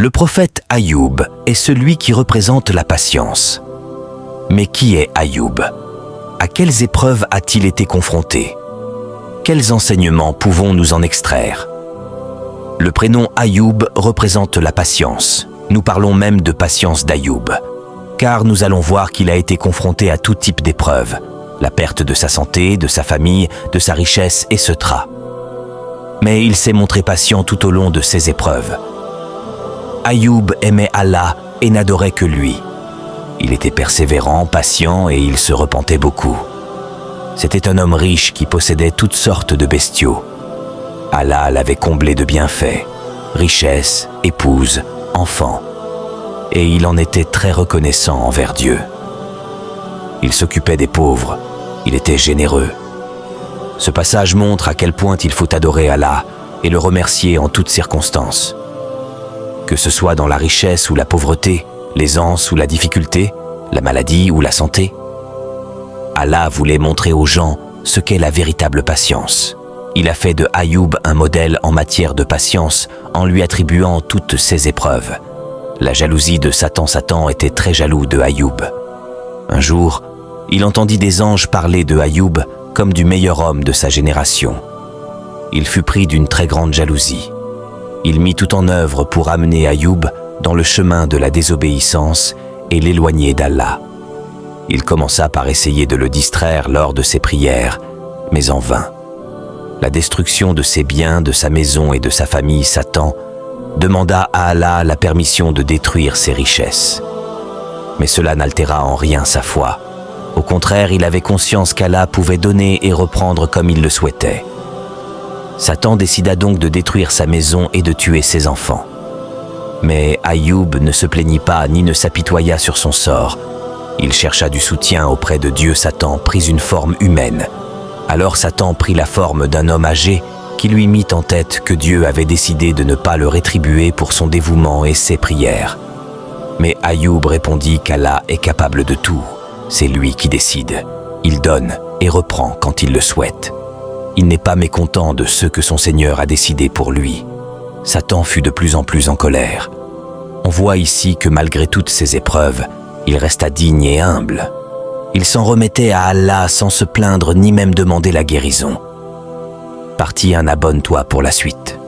Le prophète Ayoub est celui qui représente la patience. Mais qui est Ayoub? À quelles épreuves a-t-il été confronté? Quels enseignements pouvons-nous en extraire? Le prénom Ayoub représente la patience. Nous parlons même de patience d'Ayoub, car nous allons voir qu'il a été confronté à tout type d'épreuves, la perte de sa santé, de sa famille, de sa richesse, etc. Mais il s'est montré patient tout au long de ces épreuves. Ayoub aimait Allah et n'adorait que lui. Il était persévérant, patient et il se repentait beaucoup. C'était un homme riche qui possédait toutes sortes de bestiaux. Allah l'avait comblé de bienfaits, richesses, épouses, enfants. Et il en était très reconnaissant envers Dieu. Il s'occupait des pauvres, il était généreux. Ce passage montre à quel point il faut adorer Allah et le remercier en toutes circonstances. Que ce soit dans la richesse ou la pauvreté, l'aisance ou la difficulté, la maladie ou la santé. Allah voulait montrer aux gens ce qu'est la véritable patience. Il a fait de Ayoub un modèle en matière de patience en lui attribuant toutes ses épreuves. La jalousie de Satan était très jaloux de Ayoub. Un jour, il entendit des anges parler de Ayoub comme du meilleur homme de sa génération. Il fut pris d'une très grande jalousie. Il mit tout en œuvre pour amener Ayoub dans le chemin de la désobéissance et l'éloigner d'Allah. Il commença par essayer de le distraire lors de ses prières, mais en vain. La destruction de ses biens, de sa maison et de sa famille, Satan demanda à Allah la permission de détruire ses richesses. Mais cela n'altéra en rien sa foi. Au contraire, il avait conscience qu'Allah pouvait donner et reprendre comme il le souhaitait. Satan décida donc de détruire sa maison et de tuer ses enfants. Mais Ayoub ne se plaignit pas ni ne s'apitoya sur son sort. Il chercha du soutien auprès de Dieu. Satan prit une forme humaine. Alors Satan prit la forme d'un homme âgé qui lui mit en tête que Dieu avait décidé de ne pas le rétribuer pour son dévouement et ses prières. Mais Ayoub répondit qu'Allah est capable de tout. C'est lui qui décide. Il donne et reprend quand il le souhaite. Il n'est pas mécontent de ce que son Seigneur a décidé pour lui. Satan fut de plus en plus en colère. On voit ici que malgré toutes ces épreuves, il resta digne et humble. Il s'en remettait à Allah sans se plaindre ni même demander la guérison. Partie 1, abonne-toi pour la suite.